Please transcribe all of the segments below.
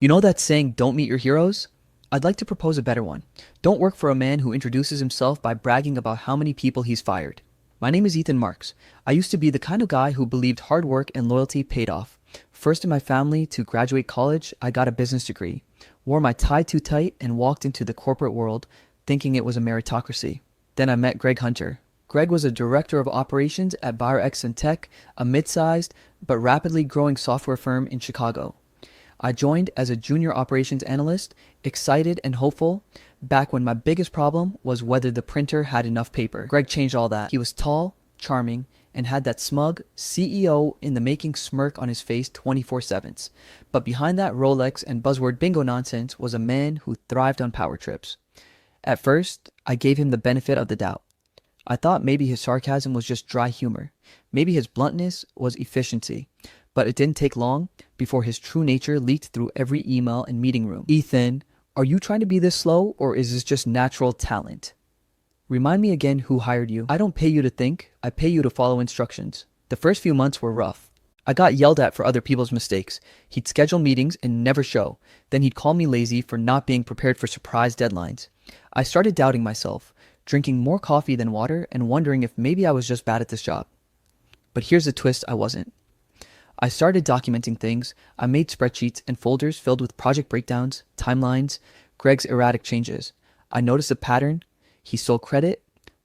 You know that saying, don't meet your heroes? I'd like to propose a better one. Don't work for a man who introduces himself by bragging about how many people he's fired. My name is Ethan Marks. I used to be the kind of guy who believed hard work and loyalty paid off. First in my family to graduate college, I got a business degree, wore my tie too tight, and walked into the corporate world thinking it was a meritocracy. Then I met Greg Hunter. Greg was a director of operations at BioX and Tech, a mid-sized but rapidly growing software firm in Chicago. I joined as a junior operations analyst, excited and hopeful, back when my biggest problem was whether the printer had enough paper. Greg changed all that. He was tall, charming, and had that smug CEO in the making smirk on his face 24/7. But behind that Rolex and buzzword bingo nonsense was a man who thrived on power trips. At first, I gave him the benefit of the doubt. I thought maybe his sarcasm was just dry humor. Maybe his bluntness was efficiency. But it didn't take long before his true nature leaked through every email and meeting room. Ethan, are you trying to be this slow, or is this just natural talent? Remind me again who hired you. I don't pay you to think, I pay you to follow instructions. The first few months were rough. I got yelled at for other people's mistakes. He'd schedule meetings and never show. Then he'd call me lazy for not being prepared for surprise deadlines. I started doubting myself, drinking more coffee than water and wondering if maybe I was just bad at this job. But here's the twist: I wasn't. I started documenting things. I made spreadsheets and folders filled with project breakdowns, timelines, Greg's erratic changes. I noticed a pattern. He stole credit,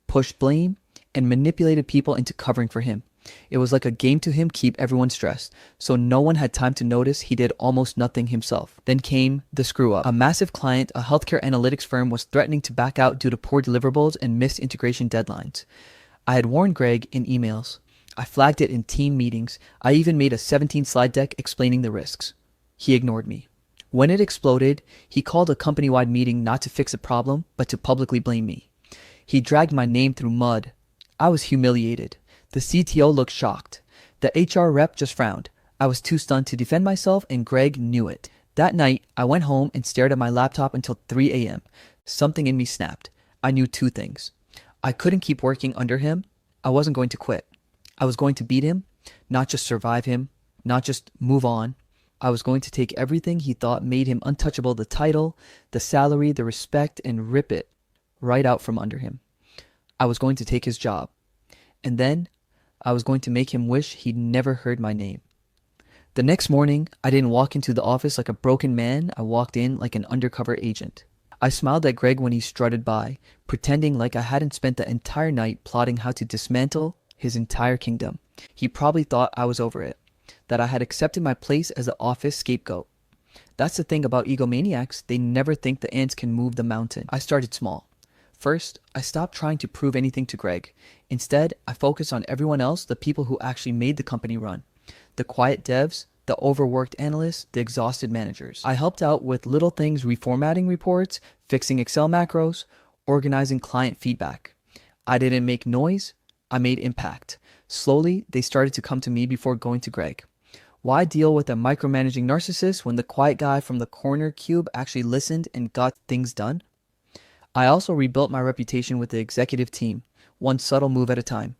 pushed blame, and manipulated people into covering for him. It was like a game to him, keep everyone stressed, so no one had time to notice he did almost nothing himself. Then came the screw up. A massive client, a healthcare analytics firm, was threatening to back out due to poor deliverables and missed integration deadlines. I had warned Greg in emails. I flagged it in team meetings. I even made a 17-slide deck explaining the risks. He ignored me. When it exploded, he called a company-wide meeting not to fix a problem, but to publicly blame me. He dragged my name through mud. I was humiliated. The CTO looked shocked. The HR rep just frowned. I was too stunned to defend myself, and Greg knew it. That night, I went home and stared at my laptop until 3 a.m. Something in me snapped. I knew two things. I couldn't keep working under him. I wasn't going to quit. I was going to beat him, not just survive him, not just move on. I was going to take everything he thought made him untouchable, the title, the salary, the respect, and rip it right out from under him. I was going to take his job. And then I was going to make him wish he'd never heard my name. The next morning, I didn't walk into the office like a broken man. I walked in like an undercover agent. I smiled at Greg when he strutted by, pretending like I hadn't spent the entire night plotting how to dismantle his entire kingdom. He probably thought I was over it, that I had accepted my place as the office scapegoat. That's the thing about egomaniacs, they never think the ants can move the mountain. I started small. First, I stopped trying to prove anything to Greg. Instead, I focused on everyone else, the people who actually made the company run. The quiet devs, the overworked analysts, the exhausted managers. I helped out with little things: reformatting reports, fixing Excel macros, organizing client feedback. I didn't make noise, I made impact. Slowly, they started to come to me before going to Greg. Why deal with a micromanaging narcissist when the quiet guy from the corner cube actually listened and got things done? I also rebuilt my reputation with the executive team, one subtle move at a time.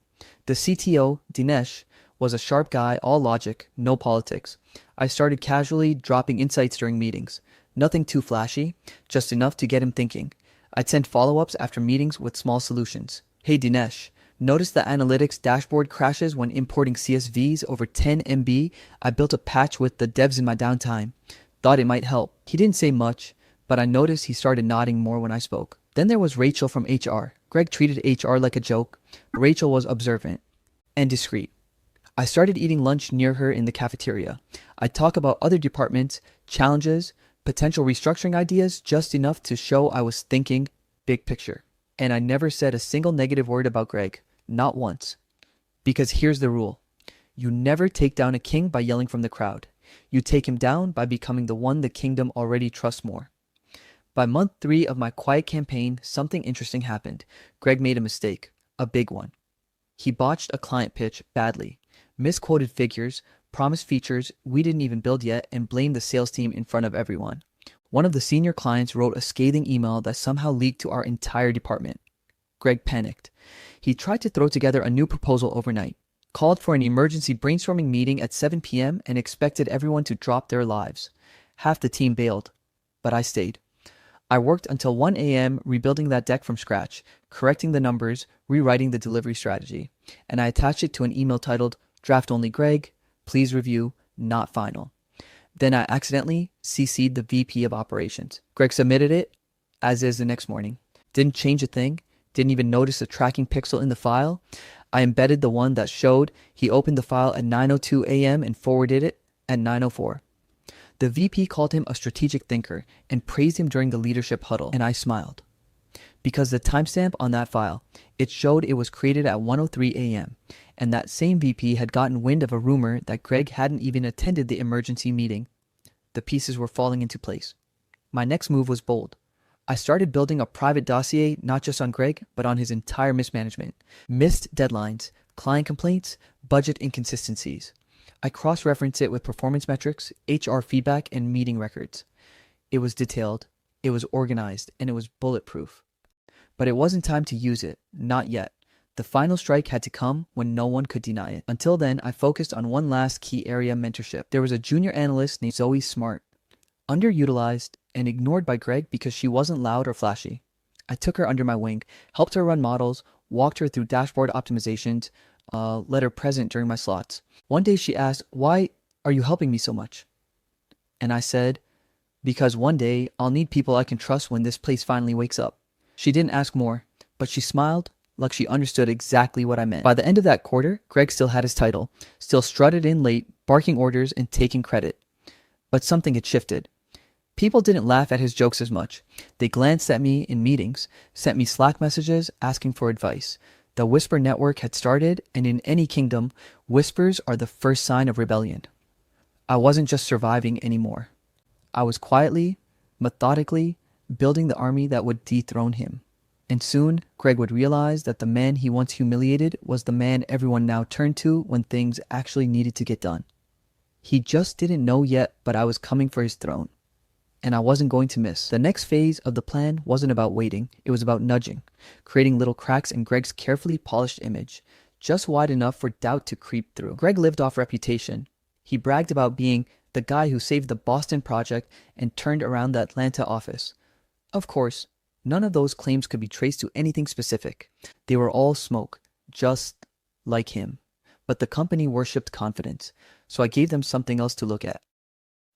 The CTO, Dinesh, was a sharp guy, all logic, no politics. I started casually dropping insights during meetings. Nothing too flashy, just enough to get him thinking. I'd send follow-ups after meetings with small solutions. Hey Dinesh, notice the analytics dashboard crashes when importing CSVs over 10 MB. I built a patch with the devs in my downtime. Thought it might help. He didn't say much, but I noticed he started nodding more when I spoke. Then there was Rachel from HR. Greg treated HR like a joke. Rachel was observant and discreet. I started eating lunch near her in the cafeteria. I'd talk about other departments, challenges, potential restructuring ideas, just enough to show I was thinking big picture. And I never said a single negative word about Greg. Not once. Because here's the rule. You never take down a king by yelling from the crowd. You take him down by becoming the one the kingdom already trusts more. By month 3 of my quiet campaign, something interesting happened. Greg made a mistake. A big one. He botched a client pitch badly, misquoted figures, promised features we didn't even build yet, and blamed the sales team in front of everyone. One of the senior clients wrote a scathing email that somehow leaked to our entire department. Greg panicked. He tried to throw together a new proposal overnight, called for an emergency brainstorming meeting at 7 p.m. and expected everyone to drop their lives. Half the team bailed, but I stayed. I worked until 1 a.m. rebuilding that deck from scratch, correcting the numbers, rewriting the delivery strategy, and I attached it to an email titled, Draft Only Greg, please review, not final. Then I accidentally CC'd the VP of operations. Greg submitted it, as is the next morning. Didn't change a thing, didn't even notice a tracking pixel in the file. I embedded the one that showed he opened the file at 9:02 a.m. and forwarded it at 9:04. The VP called him a strategic thinker and praised him during the leadership huddle, and I smiled. Because the timestamp on that file, it showed it was created at 1:03 a.m., and that same VP had gotten wind of a rumor that Greg hadn't even attended the emergency meeting. The pieces were falling into place. My next move was bold. I started building a private dossier not just on Greg, but on his entire mismanagement. Missed deadlines, client complaints, budget inconsistencies. I cross-referenced it with performance metrics, HR feedback, and meeting records. It was detailed, it was organized, and it was bulletproof. But it wasn't time to use it, not yet. The final strike had to come when no one could deny it. Until then, I focused on one last key area: mentorship. There was a junior analyst named Zoe Smart, underutilized and ignored by Greg because she wasn't loud or flashy. I took her under my wing, helped her run models, walked her through dashboard optimizations, let her present during my slots. One day she asked, "Why are you helping me so much?" And I said, "Because one day I'll need people I can trust when this place finally wakes up." She didn't ask more, but she smiled like she understood exactly what I meant. By the end of that quarter, Greg still had his title, still strutted in late, barking orders and taking credit. But something had shifted. People didn't laugh at his jokes as much. They glanced at me in meetings, sent me Slack messages asking for advice. The whisper network had started, and in any kingdom, whispers are the first sign of rebellion. I wasn't just surviving anymore. I was quietly, methodically, building the army that would dethrone him. And soon, Greg would realize that the man he once humiliated was the man everyone now turned to when things actually needed to get done. He just didn't know yet, but I was coming for his throne. And I wasn't going to miss. The next phase of the plan wasn't about waiting, it was about nudging, creating little cracks in Greg's carefully polished image, just wide enough for doubt to creep through. Greg lived off reputation. He bragged about being the guy who saved the Boston project and turned around the Atlanta office. Of course, none of those claims could be traced to anything specific. They were all smoke, just like him. But the company worshipped confidence, so I gave them something else to look at.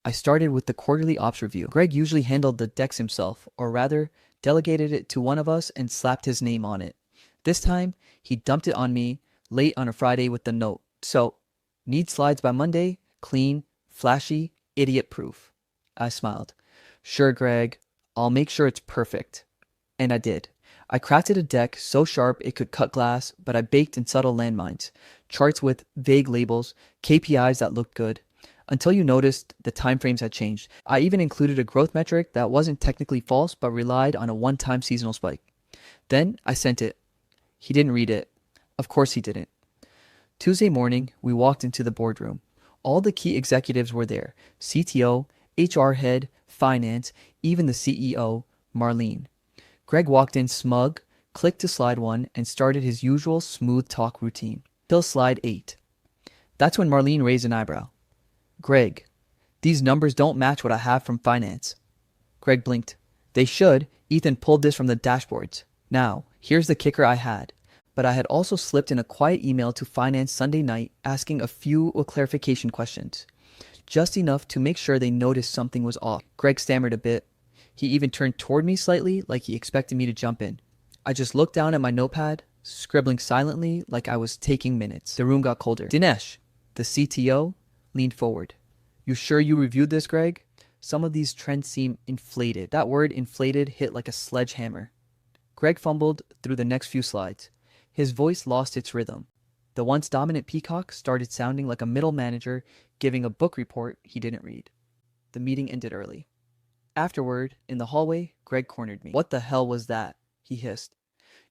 I started with the quarterly ops review. Greg usually handled the decks himself, or rather, delegated it to one of us and slapped his name on it. This time, he dumped it on me late on a Friday with the note. So, need slides by Monday, clean, flashy, idiot-proof. I smiled. Sure, Greg, I'll make sure it's perfect. And I did. I crafted a deck so sharp it could cut glass, but I baked in subtle landmines, charts with vague labels, KPIs that looked good. Until you noticed the timeframes had changed. I even included a growth metric that wasn't technically false but relied on a one-time seasonal spike. Then I sent it. He didn't read it. Of course he didn't. Tuesday morning, we walked into the boardroom. All the key executives were there. CTO, HR head, finance, even the CEO, Marlene. Greg walked in smug, clicked to slide 1, and started his usual smooth talk routine. Till slide 8. That's when Marlene raised an eyebrow. Greg, these numbers don't match what I have from finance. Greg blinked. They should. Ethan pulled this from the dashboards. Now, here's the kicker I had. But I had also slipped in a quiet email to finance Sunday night asking a few clarification questions. Just enough to make sure they noticed something was off. Greg stammered a bit. He even turned toward me slightly like he expected me to jump in. I just looked down at my notepad, scribbling silently like I was taking minutes. The room got colder. Dinesh, the CTO, leaned forward. You sure you reviewed this, Greg? Some of these trends seem inflated. That word inflated hit like a sledgehammer. Greg fumbled through the next few slides. His voice lost its rhythm. The once dominant peacock started sounding like a middle manager giving a book report he didn't read. The meeting ended early. Afterward, in the hallway, Greg cornered me. What the hell was that? He hissed.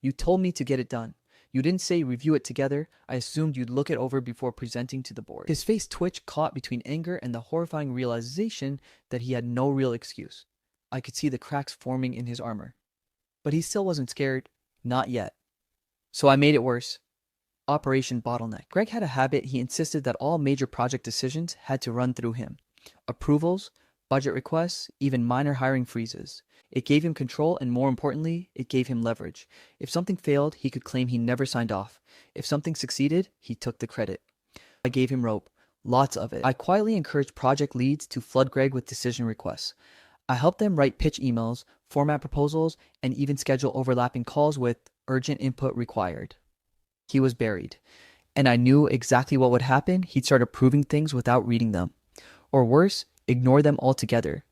You told me to get it done. You didn't say review it together. I assumed you'd look it over before presenting to the board. His face twitched, caught between anger and the horrifying realization that he had no real excuse. I could see the cracks forming in his armor. But he still wasn't scared. Not yet. So I made it worse. Operation Bottleneck. Greg had a habit. He insisted that all major project decisions had to run through him. Approvals, budget requests, even minor hiring freezes. It gave him control, and more importantly, it gave him leverage. If something failed, he could claim he never signed off. If something succeeded, he took the credit. I gave him rope. Lots of it. I quietly encouraged project leads to flood Greg with decision requests. I helped them write pitch emails, format proposals, and even schedule overlapping calls with urgent input required. He was buried. And I knew exactly what would happen. He'd start approving things without reading them. Or worse, ignore them altogether.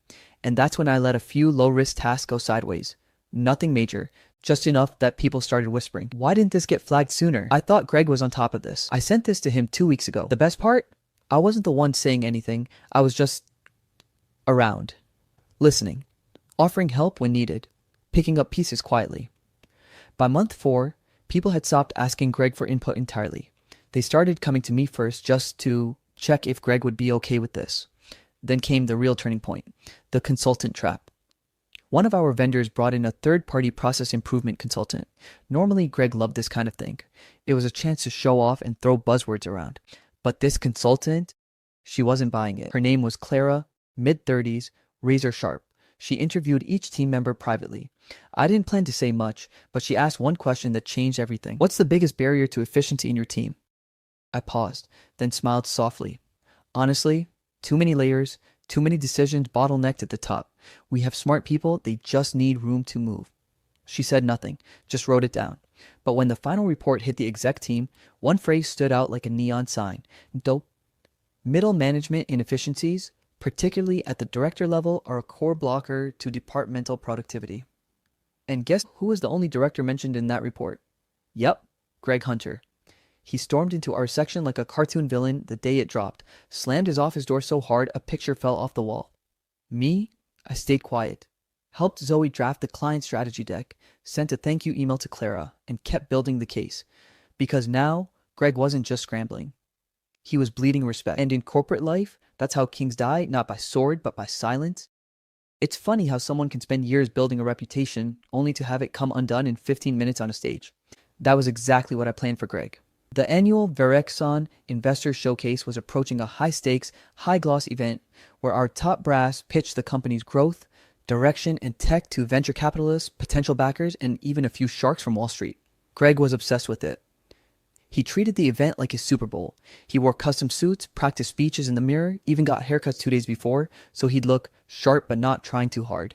And that's when I let a few low-risk tasks go sideways. Nothing major, just enough that people started whispering, "Why didn't this get flagged sooner?" I thought Greg was on top of this. I sent this to him 2 weeks ago. The best part? I wasn't the one saying anything. I was just around, listening, offering help when needed, picking up pieces quietly. By month 4, people had stopped asking Greg for input entirely. They started coming to me first just to check if Greg would be okay with this. Then came the real turning point, the consultant trap. One of our vendors brought in a third-party process improvement consultant. Normally, Greg loved this kind of thing. It was a chance to show off and throw buzzwords around. But this consultant, she wasn't buying it. Her name was Clara, mid-30s, razor sharp. She interviewed each team member privately. I didn't plan to say much, but she asked one question that changed everything. "What's the biggest barrier to efficiency in your team?" I paused, then smiled softly. "Honestly, too many layers, too many decisions bottlenecked at the top. We have smart people, they just need room to move." She said nothing, just wrote it down. But when the final report hit the exec team, one phrase stood out like a neon sign. Dope. Middle management inefficiencies, particularly at the director level, are a core blocker to departmental productivity. And guess who was the only director mentioned in that report? Yep, Greg Hunter. He stormed into our section like a cartoon villain the day it dropped, slammed his office door so hard a picture fell off the wall. Me? I stayed quiet, helped Zoe draft the client strategy deck, sent a thank you email to Clara, and kept building the case. Because now, Greg wasn't just scrambling. He was bleeding respect. And in corporate life, that's how kings die, not by sword, but by silence. It's funny how someone can spend years building a reputation only to have it come undone in 15 minutes on a stage. That was exactly what I planned for Greg. The annual Verexon Investor Showcase was approaching a high-stakes, high-gloss event where our top brass pitched the company's growth, direction, and tech to venture capitalists, potential backers, and even a few sharks from Wall Street. Greg was obsessed with it. He treated the event like his Super Bowl. He wore custom suits, practiced speeches in the mirror, even got haircuts 2 days before, so he'd look sharp but not trying too hard.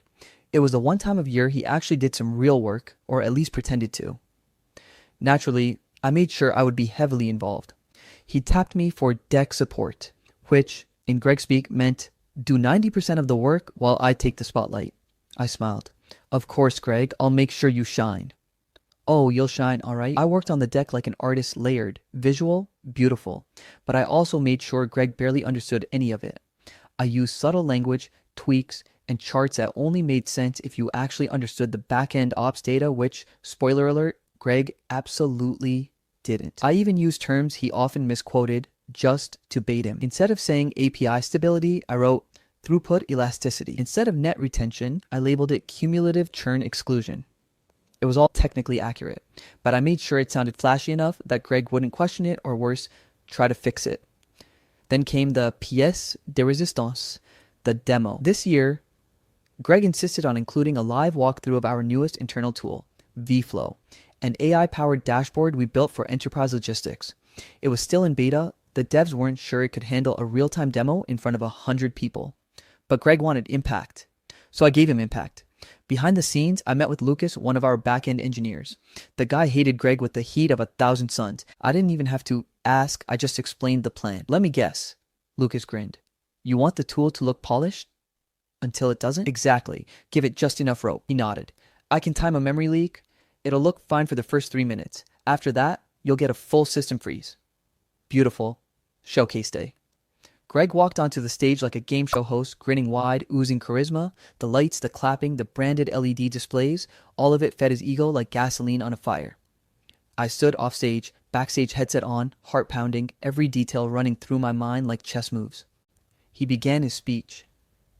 It was the one time of year he actually did some real work, or at least pretended to. Naturally, I made sure I would be heavily involved. He tapped me for deck support, which, in Greg speak, meant do 90% of the work while I take the spotlight. I smiled. "Of course, Greg, I'll make sure you shine." "Oh, you'll shine, all right." I worked on the deck like an artist, layered, visual, beautiful. But I also made sure Greg barely understood any of it. I used subtle language, tweaks, and charts that only made sense if you actually understood the back-end ops data, which, spoiler alert, Greg absolutely didn't. I even used terms he often misquoted just to bait him. Instead of saying API stability, I wrote throughput elasticity. Instead of net retention, I labeled it cumulative churn exclusion. It was all technically accurate, but I made sure it sounded flashy enough that Greg wouldn't question it or worse, try to fix it. Then came the pièce de résistance, the demo. This year, Greg insisted on including a live walkthrough of our newest internal tool, vFlow, an AI-powered dashboard we built for enterprise logistics. It was still in beta. The devs weren't sure it could handle a real-time demo in front of 100 people. But Greg wanted impact, so I gave him impact. Behind the scenes, I met with Lucas, one of our back-end engineers. The guy hated Greg with the heat of 1,000 suns. I didn't even have to ask, I just explained the plan. "Let me guess," Lucas grinned. "You want the tool to look polished? Until it doesn't?" "Exactly. Give it just enough rope." He nodded. "I can time a memory leak. It'll look fine for the first 3 minutes. After that, you'll get a full system freeze." Beautiful. Showcase day. Greg walked onto the stage like a game show host, grinning wide, oozing charisma. The lights, the clapping, the branded LED displays, all of it fed his ego like gasoline on a fire. I stood off stage, backstage headset on, heart pounding, every detail running through my mind like chess moves. He began his speech,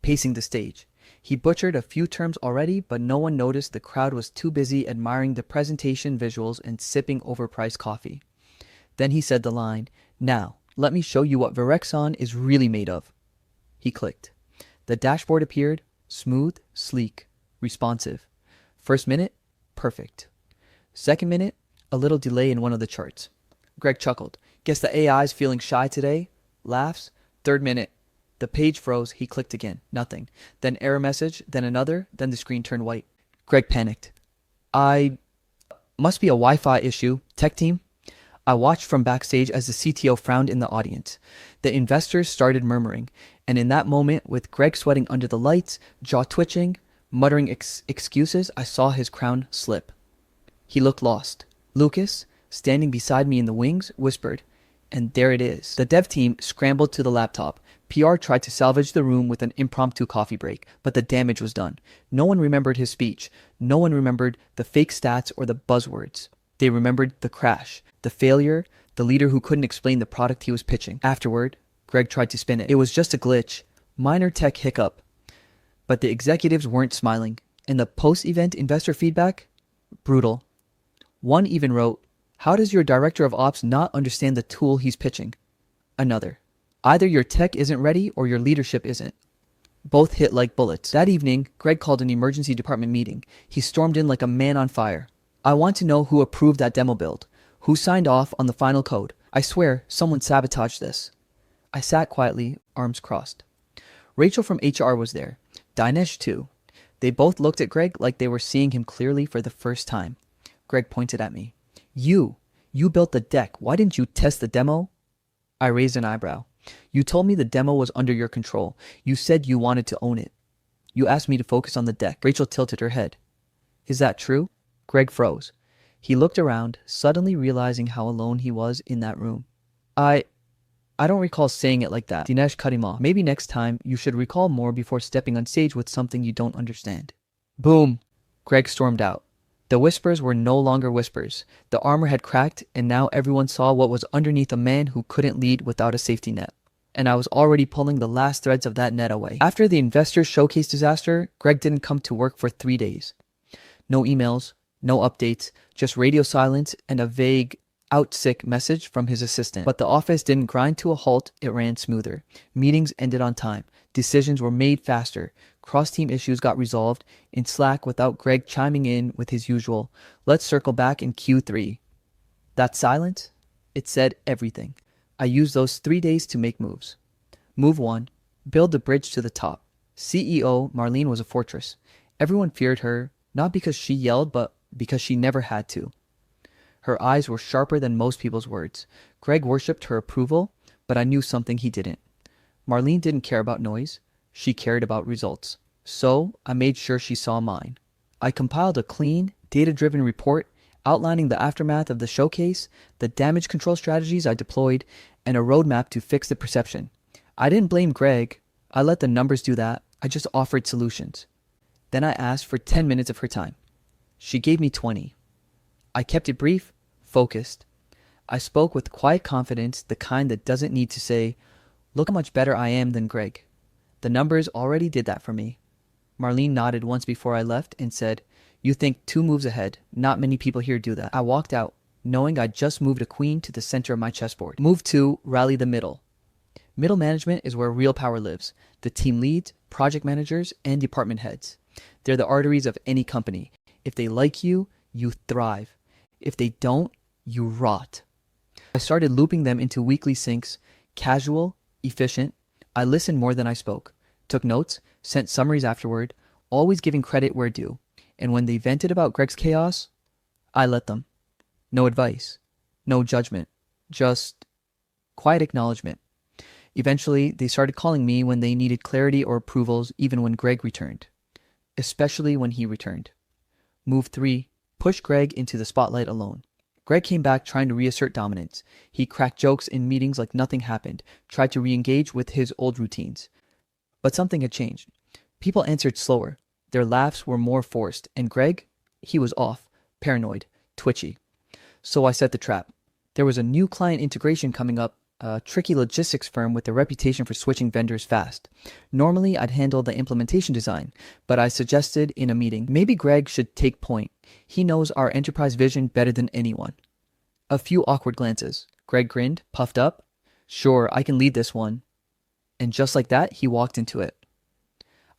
pacing the stage. He butchered a few terms already, but no one noticed. The crowd was too busy admiring the presentation visuals and sipping overpriced coffee. Then he said the line, "Now, let me show you what Verexon is really made of." He clicked. The dashboard appeared, smooth, sleek, responsive. First minute, perfect. Second minute, a little delay in one of the charts. Greg chuckled. Guess the AI's feeling shy today? Laughs. Third minute, the page froze. He clicked again. Nothing. Then error message, then another, then the screen turned white. Greg panicked. Must be a Wi-Fi issue. Tech team? I watched from backstage as the CTO frowned in the audience. The investors started murmuring, and in that moment, with Greg sweating under the lights, jaw twitching, muttering excuses, I saw his crown slip. He looked lost. Lucas, standing beside me in the wings, whispered, and there it is. The dev team scrambled to the laptop. PR tried to salvage the room with an impromptu coffee break, but the damage was done. No one remembered his speech. No one remembered the fake stats or the buzzwords. They remembered the crash, the failure, the leader who couldn't explain the product he was pitching. Afterward, Greg tried to spin it. It was just a glitch, minor tech hiccup. But the executives weren't smiling. And the post-event investor feedback? Brutal. One even wrote, "How does your director of ops not understand the tool he's pitching?" Another, "Either your tech isn't ready or your leadership isn't." Both hit like bullets. That evening, Greg called an emergency department meeting. He stormed in like a man on fire. "I want to know who approved that demo build. Who signed off on the final code? I swear someone sabotaged this." I sat quietly, arms crossed. Rachel from HR was there. Dinesh too. They both looked at Greg like they were seeing him clearly for the first time. Greg pointed at me. You built the deck. Why didn't you test the demo?" I raised an eyebrow. "You told me the demo was under your control. You said you wanted to own it. You asked me to focus on the deck." Rachel tilted her head. "Is that true?" Greg froze. He looked around, suddenly realizing how alone he was in that room. I don't recall saying it like that." Dinesh cut him off. "Maybe next time you should recall more before stepping on stage with something you don't understand." Boom! Greg stormed out. The whispers were no longer whispers. The armor had cracked, and now everyone saw what was underneath a man who couldn't lead without a safety net. And I was already pulling the last threads of that net away. After the Investors Showcase disaster, Greg didn't come to work for 3 days. No emails, no updates, just radio silence and a vague out sick message from his assistant. But the office didn't grind to a halt, it ran smoother. Meetings ended on time. Decisions were made faster. Cross-team issues got resolved in Slack without Greg chiming in with his usual, "Let's circle back in Q3." That silence, it said everything. I used those 3 days to make moves. Move 1, build the bridge to the top. CEO Marlene was a fortress. Everyone feared her, not because she yelled, but because she never had to. Her eyes were sharper than most people's words. Greg worshipped her approval, but I knew something he didn't. Marlene didn't care about noise. She cared about results. So I made sure she saw mine. I compiled a clean, data-driven report outlining the aftermath of the showcase, the damage control strategies I deployed, and a roadmap to fix the perception. I didn't blame Greg. I let the numbers do that. I just offered solutions. Then I asked for 10 minutes of her time. She gave me 20. I kept it brief, focused. I spoke with quiet confidence, the kind that doesn't need to say, "Look how much better I am than Greg." The numbers already did that for me. Marlene nodded once before I left and said, "You think 2 moves ahead. Not many people here do that." I walked out, knowing I just moved a queen to the center of my chessboard. Move 2, rally the middle. Middle management is where real power lives. The team leads, project managers, and department heads. They're the arteries of any company. If they like you, you thrive. If they don't, you rot. I started looping them into weekly syncs, casual, efficient. I listened more than I spoke, took notes, sent summaries afterward, always giving credit where due. And when they vented about Greg's chaos, I let them. No advice, no judgment, just quiet acknowledgement. Eventually, they started calling me when they needed clarity or approvals, even when Greg returned. Especially when he returned. Move 3, push Greg into the spotlight alone. Greg came back trying to reassert dominance. He cracked jokes in meetings like nothing happened, tried to re-engage with his old routines. But something had changed. People answered slower. Their laughs were more forced, and Greg, he was off, paranoid, twitchy. So I set the trap. There was a new client integration coming up, a tricky logistics firm with a reputation for switching vendors fast. Normally, I'd handle the implementation design, but I suggested in a meeting, maybe Greg should take point. He knows our enterprise vision better than anyone. A few awkward glances. Greg grinned, puffed up. "Sure, I can lead this one." And just like that, he walked into it.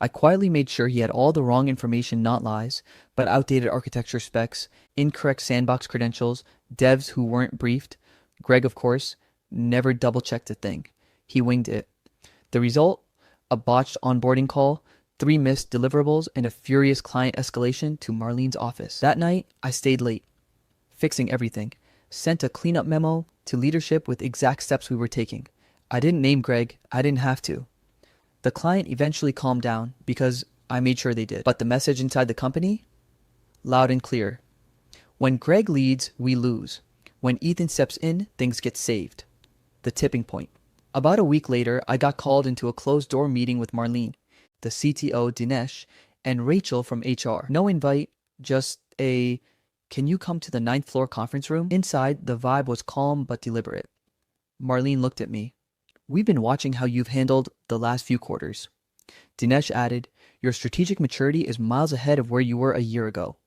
I quietly made sure he had all the wrong information, not lies, but outdated architecture specs, incorrect sandbox credentials, devs who weren't briefed. Greg, of course, never double-checked a thing. He winged it. The result? A botched onboarding call, 3 missed deliverables, and a furious client escalation to Marlene's office. That night, I stayed late, fixing everything. Sent a cleanup memo to leadership with exact steps we were taking. I didn't name Greg. I didn't have to. The client eventually calmed down because I made sure they did. But the message inside the company? Loud and clear. When Greg leads, we lose. When Ethan steps in, things get saved. The tipping point. About a week later, I got called into a closed-door meeting with Marlene, the CTO Dinesh, and Rachel from HR. No invite, just a, "Can you come to the 9th floor conference room?" Inside, the vibe was calm but deliberate. Marlene looked at me. "We've been watching how you've handled the last few quarters." Dinesh added, "Your strategic maturity is miles ahead of where you were a year ago."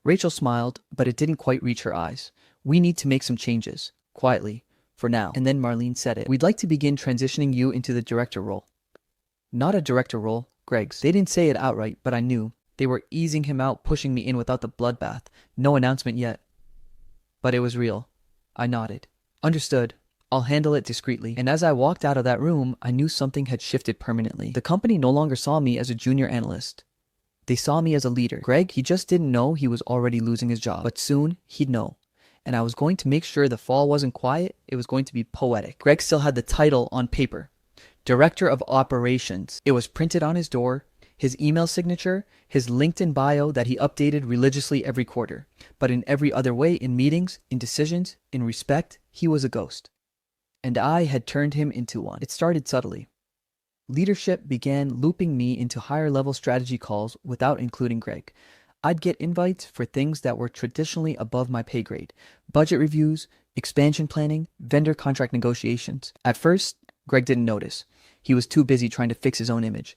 Rachel smiled, but it didn't quite reach her eyes. "We need to make some changes, quietly, for now." And then Marlene said it. "We'd like to begin transitioning you into the director role." Not a director role, Greg's. They didn't say it outright, but I knew. They were easing him out, pushing me in without the bloodbath. No announcement yet. But it was real. I nodded. "Understood. I'll handle it discreetly." And as I walked out of that room, I knew something had shifted permanently. The company no longer saw me as a junior analyst. They saw me as a leader. Greg, he just didn't know he was already losing his job. But soon, he'd know. And I was going to make sure the fall wasn't quiet, it was going to be poetic. Greg still had the title on paper. Director of Operations. It was printed on his door, his email signature, his LinkedIn bio that he updated religiously every quarter. But in every other way, in meetings, in decisions, in respect, he was a ghost. And I had turned him into one. It started subtly. Leadership began looping me into higher-level strategy calls without including Greg. I'd get invites for things that were traditionally above my pay grade. Budget reviews, expansion planning, vendor contract negotiations. At first, Greg didn't notice. He was too busy trying to fix his own image.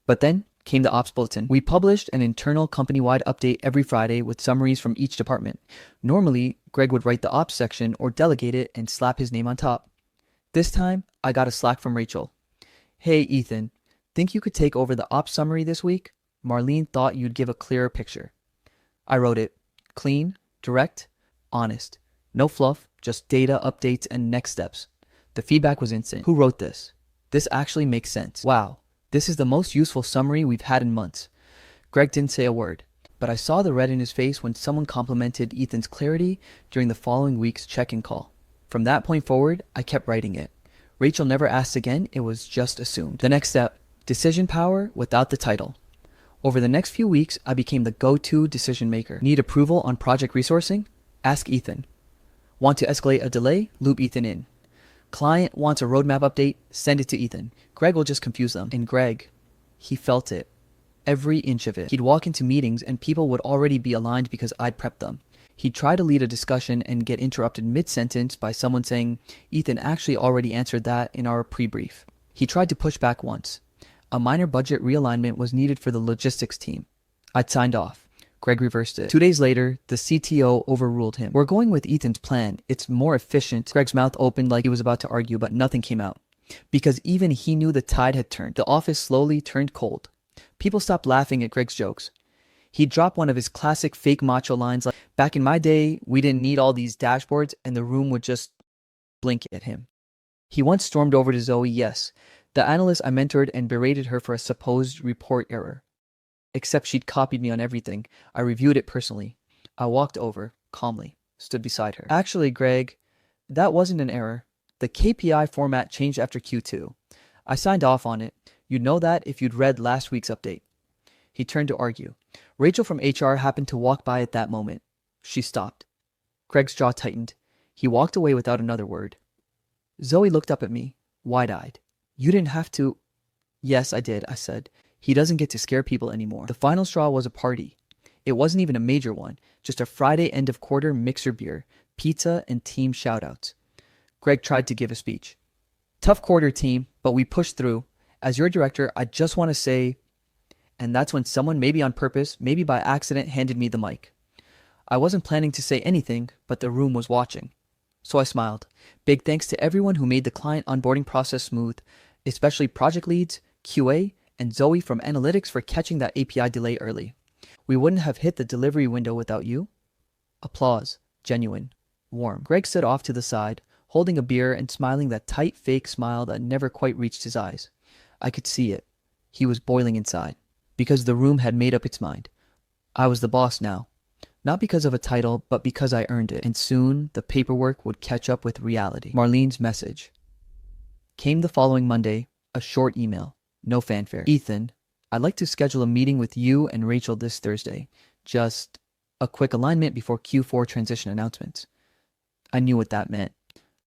But then came the Ops Bulletin. We published an internal company-wide update every Friday with summaries from each department. Normally, Greg would write the Ops section or delegate it and slap his name on top. This time, I got a Slack from Rachel. "Hey, Ethan, think you could take over the Ops summary this week? Marlene thought you'd give a clearer picture." I wrote it. Clean, direct, honest. No fluff, just data, updates, and next steps. The feedback was instant. "Who wrote this? This actually makes sense. Wow, this is the most useful summary we've had in months." Greg didn't say a word, but I saw the red in his face when someone complimented Ethan's clarity during the following week's check-in call. From that point forward, I kept writing it. Rachel never asked again, it was just assumed. The next step, decision power without the title. Over the next few weeks, I became the go-to decision maker. Need approval on project resourcing? Ask Ethan. Want to escalate a delay? Loop Ethan in. Client wants a roadmap update? Send it to Ethan. Greg will just confuse them. And Greg, he felt it. Every inch of it. He'd walk into meetings and people would already be aligned because I'd prepped them. He'd try to lead a discussion and get interrupted mid-sentence by someone saying, "Ethan actually already answered that in our pre-brief." He tried to push back once. A minor budget realignment was needed for the logistics team. I'd signed off. Greg reversed it. 2 days later, the CTO overruled him. "We're going with Ethan's plan. It's more efficient." Greg's mouth opened like he was about to argue, but nothing came out. Because even he knew the tide had turned. The office slowly turned cold. People stopped laughing at Greg's jokes. He'd drop one of his classic fake macho lines like, "Back in my day, we didn't need all these dashboards," and the room would just blink at him. He once stormed over to Zoe, yes, the analyst I mentored, and berated her for a supposed report error. Except she'd copied me on everything. I reviewed it personally. I walked over, calmly, stood beside her. "Actually, Greg, that wasn't an error. The KPI format changed after Q2. I signed off on it. You'd know that if you'd read last week's update." He turned to argue. Rachel from HR happened to walk by at that moment. She stopped. Greg's jaw tightened. He walked away without another word. Zoe looked up at me, wide-eyed. "You didn't have to." "Yes, I did," I said. "He doesn't get to scare people anymore." The final straw was a party. It wasn't even a major one, just a Friday end-of-quarter mixer beer, pizza, and team shoutouts. Greg tried to give a speech. "Tough quarter, team, but we pushed through. As your director, I just want to say..." And that's when someone, maybe on purpose, maybe by accident, handed me the mic. I wasn't planning to say anything, but the room was watching. So I smiled. Big thanks to everyone who made the client onboarding process smooth, especially project leads, QA, and Zoe from Analytics for catching that API delay early. We wouldn't have hit the delivery window without you. Applause. Genuine. Warm. Greg stood off to the side, holding a beer and smiling that tight, fake smile that never quite reached his eyes. I could see it. He was boiling inside. Because the room had made up its mind. I was the boss now. Not because of a title, but because I earned it. And soon, the paperwork would catch up with reality. Marlene's message. Came the following Monday, a short email. No fanfare. Ethan, I'd like to schedule a meeting with you and Rachel this Thursday. Just a quick alignment before Q4 transition announcements. I knew what that meant.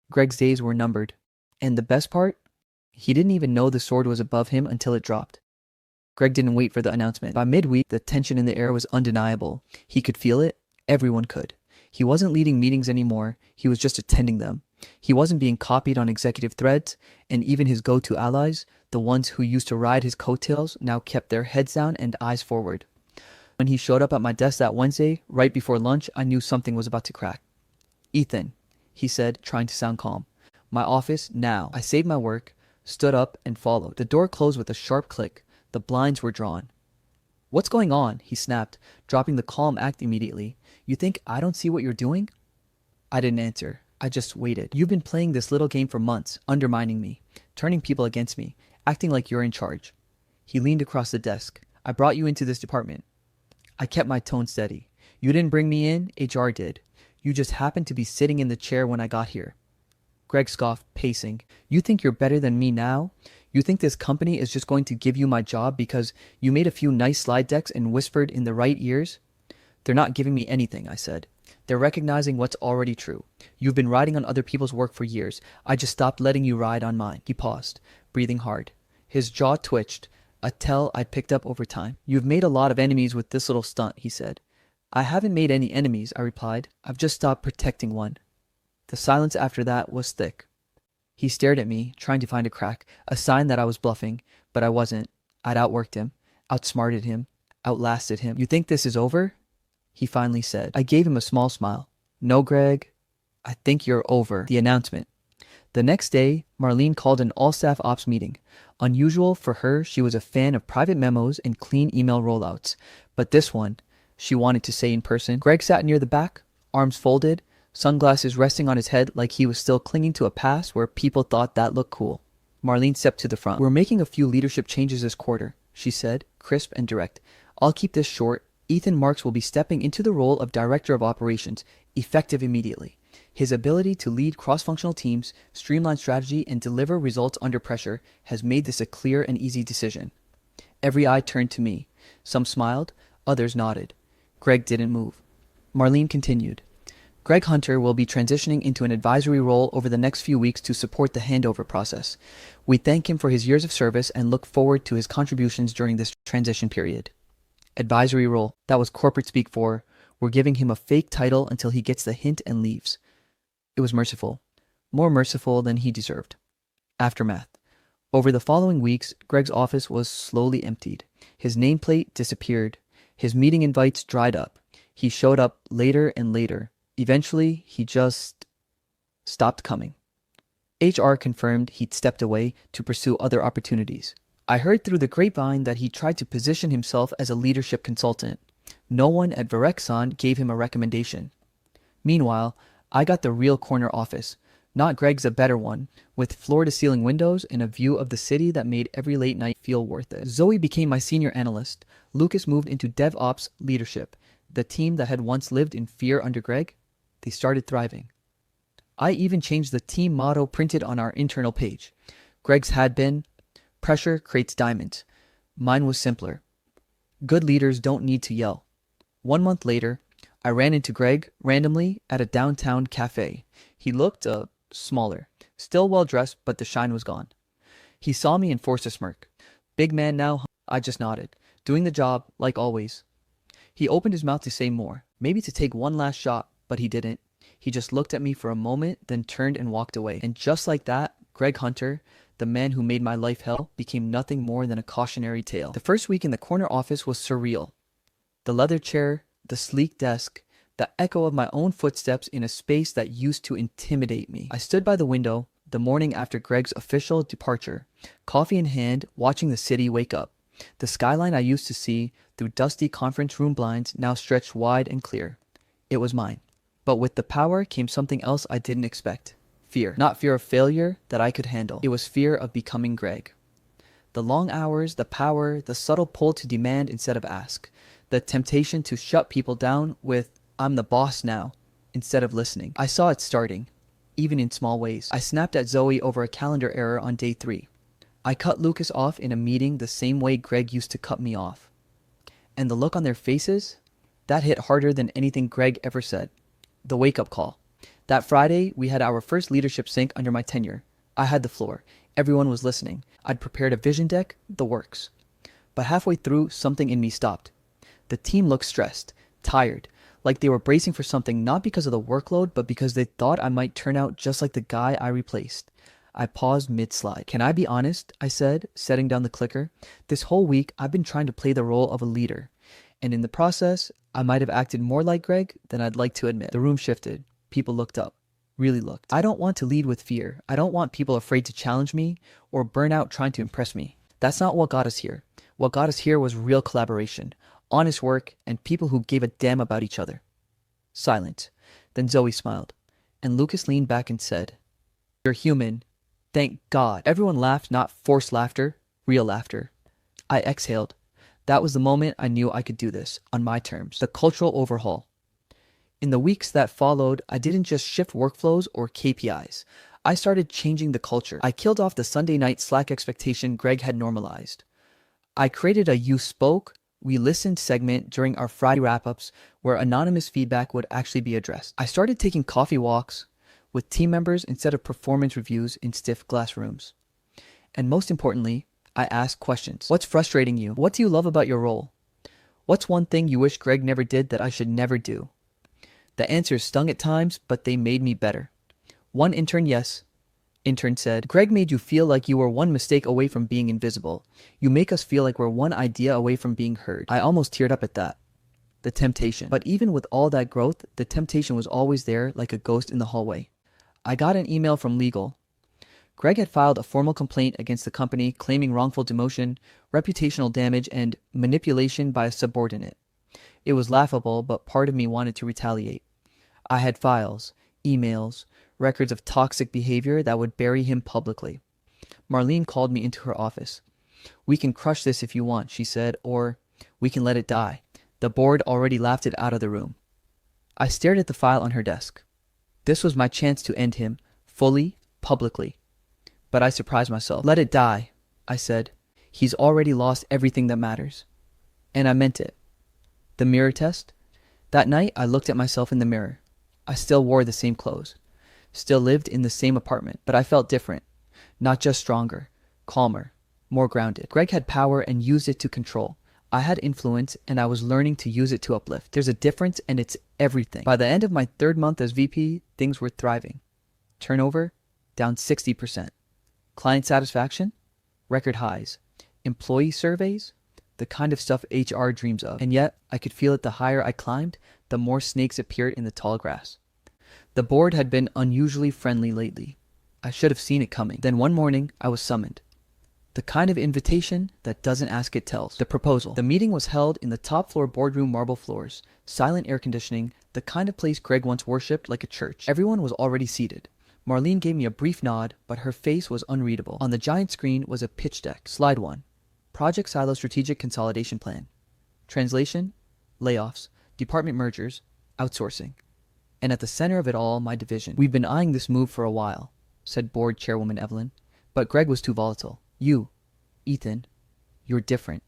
Greg's days were numbered. And the best part? He didn't even know the sword was above him until it dropped. Greg didn't wait for the announcement. By midweek, the tension in the air was undeniable. He could feel it. Everyone could. He wasn't leading meetings anymore. He was just attending them. He wasn't being copied on executive threads, and even his go-to allies, the ones who used to ride his coattails, now kept their heads down and eyes forward. When he showed up at my desk that Wednesday, right before lunch, I knew something was about to crack. Ethan, he said, trying to sound calm. My office, now. I saved my work, stood up, and followed. The door closed with a sharp click. The blinds were drawn. What's going on? He snapped, dropping the calm act immediately. You think I don't see what you're doing? I didn't answer. I just waited. You've been playing this little game for months, undermining me, turning people against me, acting like you're in charge. He leaned across the desk. I brought you into this department. I kept my tone steady. You didn't bring me in, HR did. You just happened to be sitting in the chair when I got here. Greg scoffed, pacing. You think you're better than me now? You think this company is just going to give you my job because you made a few nice slide decks and whispered in the right ears? They're not giving me anything, I said. They're recognizing what's already true. You've been riding on other people's work for years. I just stopped letting you ride on mine. He paused, breathing hard. His jaw twitched, a tell I'd picked up over time. You've made a lot of enemies with this little stunt, he said. I haven't made any enemies, I replied. I've just stopped protecting one. The silence after that was thick. He stared at me, trying to find a crack, a sign that I was bluffing, but I wasn't. I'd outworked him, outsmarted him, outlasted him. You think this is over? He finally said. I gave him a small smile. No, Greg, I think you're over. The announcement. The next day, Marlene called an all-staff ops meeting. Unusual for her, she was a fan of private memos and clean email rollouts. But this one, she wanted to say in person. Greg sat near the back, arms folded, sunglasses resting on his head like he was still clinging to a past where people thought that looked cool. Marlene stepped to the front. We're making a few leadership changes this quarter, she said, crisp and direct. I'll keep this short. Ethan Marks will be stepping into the role of Director of Operations, effective immediately. His ability to lead cross-functional teams, streamline strategy, and deliver results under pressure has made this a clear and easy decision. Every eye turned to me. Some smiled, others nodded. Greg didn't move. Marlene continued. Greg Hunter will be transitioning into an advisory role over the next few weeks to support the handover process. We thank him for his years of service and look forward to his contributions during this transition period. Advisory role. That was corporate speak for, we're giving him a fake title until he gets the hint and leaves. It was merciful. More merciful than he deserved. Aftermath. Over the following weeks, Greg's office was slowly emptied. His nameplate disappeared. His meeting invites dried up. He showed up later and later. Eventually, he just stopped coming. HR confirmed he'd stepped away to pursue other opportunities. I heard through the grapevine that he tried to position himself as a leadership consultant. No one at Virexon gave him a recommendation. Meanwhile, I got the real corner office. Not Greg's, a better one, with floor-to-ceiling windows and a view of the city that made every late night feel worth it. Zoe became my senior analyst. Lucas moved into DevOps leadership. The team that had once lived in fear under Greg, they started thriving. I even changed the team motto printed on our internal page. Greg's had been, pressure creates diamonds. Mine was simpler. Good leaders don't need to yell. 1 month later, I ran into Greg randomly at a downtown cafe. He looked smaller, still well-dressed, but the shine was gone. He saw me and forced a smirk. Big man now, I just nodded, doing the job like always. He opened his mouth to say more, maybe to take one last shot, but he didn't. He just looked at me for a moment, then turned and walked away. And just like that, Greg Hunter, the man who made my life hell, became nothing more than a cautionary tale. The first week in the corner office was surreal. The leather chair, the sleek desk, the echo of my own footsteps in a space that used to intimidate me. I stood by the window, the morning after Greg's official departure, coffee in hand, watching the city wake up. The skyline I used to see through dusty conference room blinds now stretched wide and clear. It was mine. But with the power came something else I didn't expect. Fear. Not fear of failure that I could handle. It was fear of becoming Greg. The long hours, the power, the subtle pull to demand instead of ask. The temptation to shut people down with, "I'm the boss now," instead of listening. I saw it starting, even in small ways. I snapped at Zoe over a calendar error on day 3. I cut Lucas off in a meeting the same way Greg used to cut me off. And the look on their faces, that hit harder than anything Greg ever said. The wake-up call. That Friday, we had our first leadership sync under my tenure. I had the floor. Everyone was listening. I'd prepared a vision deck, the works. But halfway through, something in me stopped. The team looked stressed, tired, like they were bracing for something not because of the workload, but because they thought I might turn out just like the guy I replaced. I paused mid-slide. "Can I be honest?" I said, setting down the clicker. "This whole week, I've been trying to play the role of a leader. And in the process, I might have acted more like Greg than I'd like to admit." The room shifted. People looked up. Really looked. I don't want to lead with fear. I don't want people afraid to challenge me or burn out trying to impress me. That's not what got us here. What got us here was real collaboration, honest work, and people who gave a damn about each other. Silent. Then Zoe smiled, and Lucas leaned back and said, "You're human. Thank God." Everyone laughed, not forced laughter, real laughter. I exhaled. That was the moment I knew I could do this, on my terms. The cultural overhaul. In the weeks that followed, I didn't just shift workflows or KPIs. I started changing the culture. I killed off the Sunday night Slack expectation Greg had normalized. I created a "you spoke, we listened" segment during our Friday wrap-ups where anonymous feedback would actually be addressed. I started taking coffee walks with team members instead of performance reviews in stiff glass rooms. And most importantly, I asked questions. What's frustrating you? What do you love about your role? What's one thing you wish Greg never did that I should never do? The answers stung at times, but they made me better. One intern said, "Greg made you feel like you were one mistake away from being invisible. You make us feel like we're one idea away from being heard." I almost teared up at that. The temptation. But even with all that growth, the temptation was always there like a ghost in the hallway. I got an email from legal. Greg had filed a formal complaint against the company claiming wrongful demotion, reputational damage, and manipulation by a subordinate. It was laughable, but part of me wanted to retaliate. I had files, emails, records of toxic behavior that would bury him publicly. Marlene called me into her office. "We can crush this if you want," she said, "or we can let it die." The board already laughed it out of the room. I stared at the file on her desk. This was my chance to end him, fully, publicly. But I surprised myself. "Let it die," I said. "He's already lost everything that matters." And I meant it. The mirror test? That night, I looked at myself in the mirror. I still wore the same clothes. Still lived in the same apartment, but I felt different. Not just stronger, calmer, more grounded. Greg had power and used it to control. I had influence, and I was learning to use it to uplift. There's a difference, and it's everything. By the end of my 3rd month as VP, things were thriving. Turnover, down 60%. Client satisfaction, record highs. Employee surveys, the kind of stuff HR dreams of. And yet, I could feel it the higher I climbed, the more snakes appeared in the tall grass. The board had been unusually friendly lately. I should have seen it coming. Then one morning, I was summoned. The kind of invitation that doesn't ask, it tells. The proposal. The meeting was held in the top floor boardroom, marble floors, silent air conditioning, the kind of place Greg once worshipped like a church. Everyone was already seated. Marlene gave me a brief nod, but her face was unreadable. On the giant screen was a pitch deck. Slide 1. Project Silo Strategic Consolidation Plan. Translation, layoffs, department mergers, outsourcing. And at the center of it all, my division. "We've been eyeing this move for a while," said board chairwoman Evelyn. "But Greg was too volatile. You, Ethan, you're different,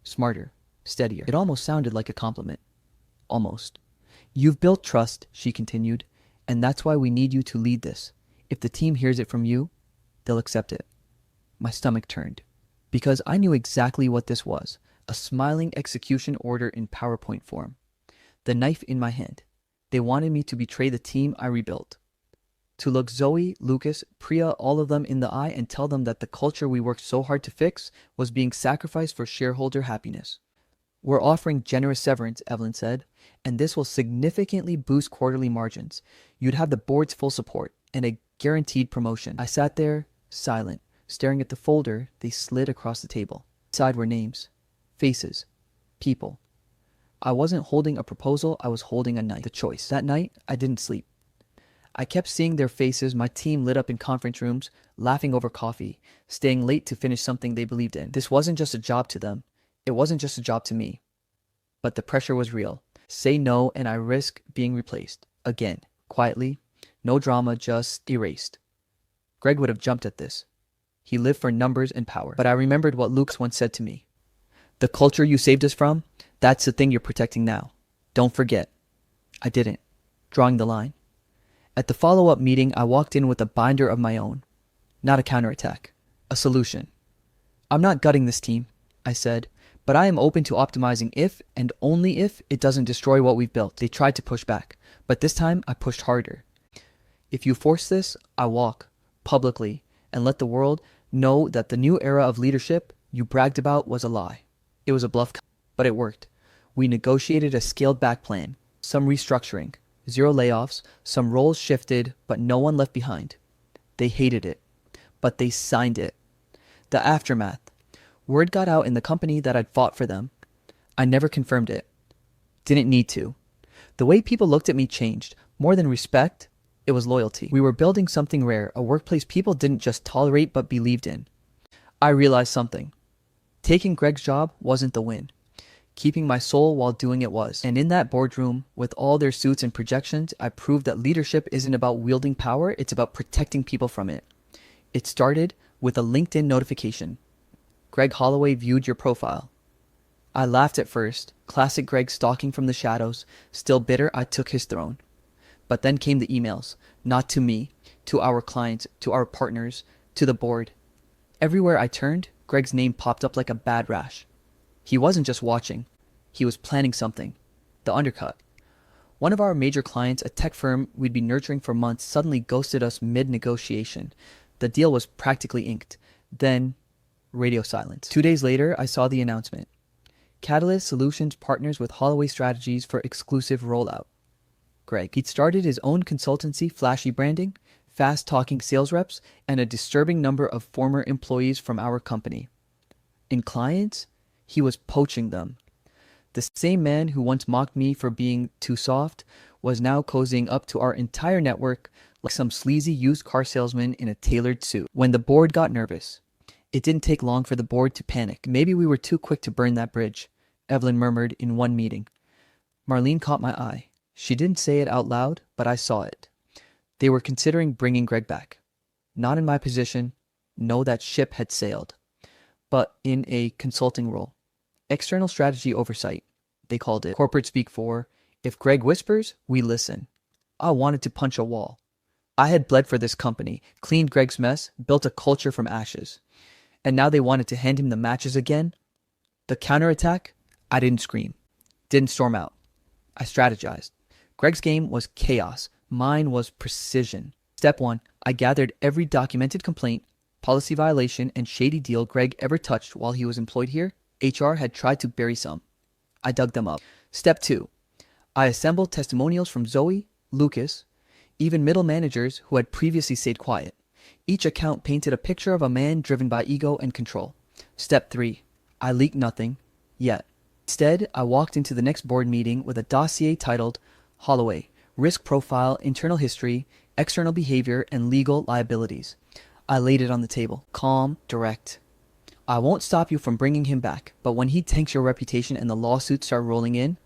smarter, steadier." It almost sounded like a compliment. Almost. "You've built trust," she continued, "and that's why we need you to lead this. If the team hears it from you, they'll accept it." My stomach turned. Because I knew exactly what this was, a smiling execution order in PowerPoint form. The knife in my hand. They wanted me to betray the team I rebuilt. To look Zoe, Lucas, Priya, all of them in the eye and tell them that the culture we worked so hard to fix was being sacrificed for shareholder happiness. "We're offering generous severance," Evelyn said, "and this will significantly boost quarterly margins. You'd have the board's full support and a Guaranteed promotion. I sat there, silent, staring at the folder they slid across the table. Inside were names, faces, people. I wasn't holding a proposal, I was holding a knife. The choice. That night, I didn't sleep. I kept seeing their faces, my team lit up in conference rooms, laughing over coffee, staying late to finish something they believed in. This wasn't just a job to them. It wasn't just a job to me. But the pressure was real. Say no and I risk being replaced. Again, quietly, no drama, just erased. Greg would have jumped at this. He lived for numbers and power. But I remembered what Luke once said to me. The culture you saved us from, that's the thing you're protecting now. Don't forget. I didn't. Drawing the line. At the follow-up meeting, I walked in with a binder of my own. Not a counterattack. A solution. I'm not gutting this team, I said, but I am open to optimizing if and only if it doesn't destroy what we've built. They tried to push back, but this time I pushed harder. If you force this, I walk, publicly, and let the world know that the new era of leadership you bragged about was a lie. It was a bluff, but it worked. We negotiated a scaled-back plan, some restructuring, 0 layoffs, some roles shifted, but no one left behind. They hated it, but they signed it. The aftermath. Word got out in the company that I'd fought for them. I never confirmed it. Didn't need to. The way people looked at me changed. More than respect, it was loyalty. We were building something rare, a workplace people didn't just tolerate but believed in. I realized something. Taking Greg's job wasn't the win. Keeping my soul while doing it was. And in that boardroom, with all their suits and projections, I proved that leadership isn't about wielding power, it's about protecting people from it. It started with a LinkedIn notification. Greg Holloway viewed your profile. I laughed at first, classic Greg stalking from the shadows, still bitter I took his throne. But then came the emails, not to me, to our clients, to our partners, to the board. Everywhere I turned, Greg's name popped up like a bad rash. He wasn't just watching, he was planning something. The undercut. One of our major clients, a tech firm we'd been nurturing for months, suddenly ghosted us mid-negotiation. The deal was practically inked. Then, radio silence. 2 days later, I saw the announcement. Catalyst Solutions partners with Holloway Strategies for exclusive rollout. Greg. He'd started his own consultancy, flashy branding, fast-talking sales reps, and a disturbing number of former employees from our company. In clients, he was poaching them. The same man who once mocked me for being too soft was now cozying up to our entire network like some sleazy used car salesman in a tailored suit. When the board got nervous, it didn't take long for the board to panic. Maybe we were too quick to burn that bridge, Evelyn murmured in one meeting. Marlene caught my eye. She didn't say it out loud, but I saw it. They were considering bringing Greg back. Not in my position. No, that ship had sailed. But in a consulting role. External strategy oversight, they called it. Corporate speak for, if Greg whispers, we listen. I wanted to punch a wall. I had bled for this company, cleaned Greg's mess, built a culture from ashes. And now they wanted to hand him the matches again? The counterattack? I didn't scream. Didn't storm out. I strategized. Greg's game was chaos. Mine was precision. Step 1. I gathered every documented complaint, policy violation, and shady deal Greg ever touched while he was employed here. HR had tried to bury some. I dug them up. Step 2. I assembled testimonials from Zoe, Lucas, even middle managers who had previously stayed quiet. Each account painted a picture of a man driven by ego and control. Step 3. I leaked nothing, yet. Instead, I walked into the next board meeting with a dossier titled Holloway, Risk Profile, Internal History, External Behavior, and Legal Liabilities. I laid it on the table, calm, direct. I won't stop you from bringing him back, but when he tanks your reputation and the lawsuits start rolling in,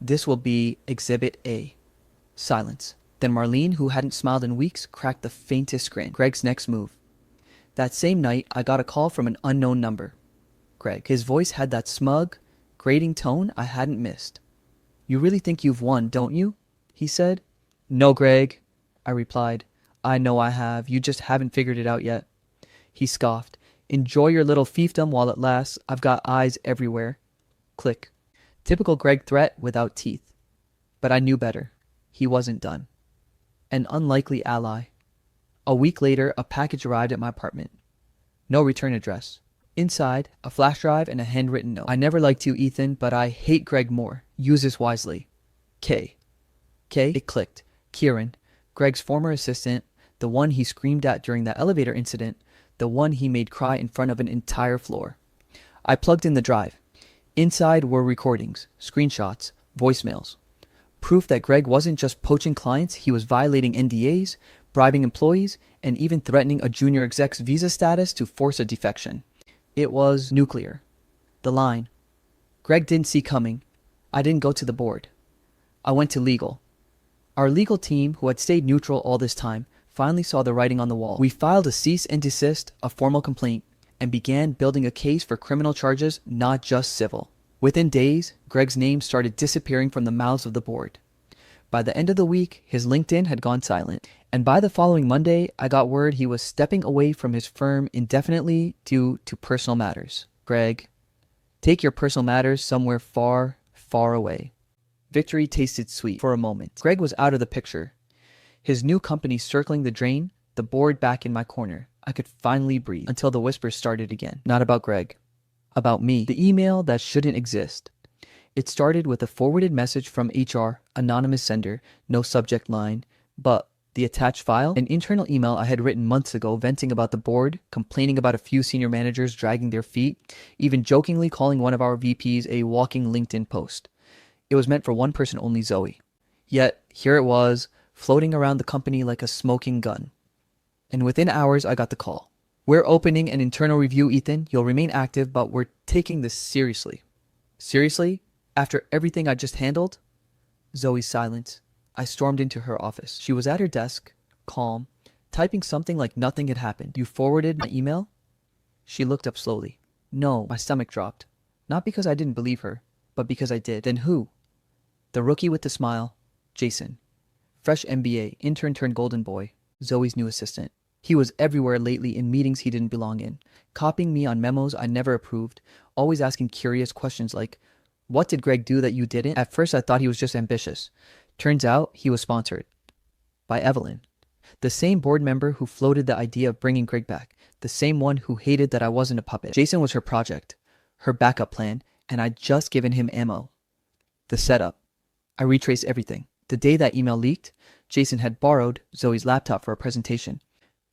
this will be Exhibit A. Silence. Then Marlene, who hadn't smiled in weeks, cracked the faintest grin. Greg's next move. That same night, I got a call from an unknown number. Greg. His voice had that smug, grating tone I hadn't missed. You really think you've won, don't you? He said. No, Greg, I replied. I know I have. You just haven't figured it out yet. He scoffed. Enjoy your little fiefdom while it lasts. I've got eyes everywhere. Click. Typical Greg threat without teeth. But I knew better. He wasn't done. An unlikely ally. A week later, a package arrived at my apartment. No return address. Inside, a flash drive and a handwritten note. I never liked you, Ethan, but I hate Greg more. Use this wisely. K. It clicked. Kieran, Greg's former assistant, The one he screamed at during that elevator incident. The one he made cry in front of an entire floor. I plugged in the drive. Inside were recordings, screenshots, voicemails. Proof that Greg wasn't just poaching clients, he was violating NDAs, bribing employees, and even threatening a junior exec's visa status to force a defection. It was nuclear. The line. Greg didn't see coming. I didn't go to the board. I went to legal. Our legal team, who had stayed neutral all this time, finally saw the writing on the wall. We filed a cease and desist, a formal complaint, and began building a case for criminal charges, not just civil. Within days, Greg's name started disappearing from the mouths of the board. By the end of the week, his LinkedIn had gone silent, and by the following Monday, I got word he was stepping away from his firm indefinitely due to personal matters. Greg, take your personal matters somewhere far, far away. Victory tasted sweet for a moment. Greg was out of the picture. His new company circling the drain, the board back in my corner. I could finally breathe until the whispers started again. Not about Greg. About me. The email that shouldn't exist. It started with a forwarded message from HR, anonymous sender, no subject line, but the attached file, an internal email I had written months ago venting about the board, complaining about a few senior managers dragging their feet, even jokingly calling one of our VPs a walking LinkedIn post. It was meant for one person only, Zoe. Yet, here it was, floating around the company like a smoking gun. And within hours, I got the call. We're opening an internal review, Ethan. You'll remain active, but we're taking this seriously. Seriously? After everything I just handled? Zoe's silence. I stormed into her office. She was at her desk, calm, typing something like nothing had happened. You forwarded my email? She looked up slowly. No, my stomach dropped. Not because I didn't believe her, but because I did. Then who? The rookie with the smile, Jason. Fresh MBA, intern turned golden boy, Zoe's new assistant. He was everywhere lately in meetings he didn't belong in, copying me on memos I never approved, always asking curious questions like, what did Greg do that you didn't? At first I thought he was just ambitious. Turns out he was sponsored. By Evelyn. The same board member who floated the idea of bringing Greg back. The same one who hated that I wasn't a puppet. Jason was her project, her backup plan, and I'd just given him ammo. The setup. I retraced everything. The day that email leaked, Jason had borrowed Zoe's laptop for a presentation.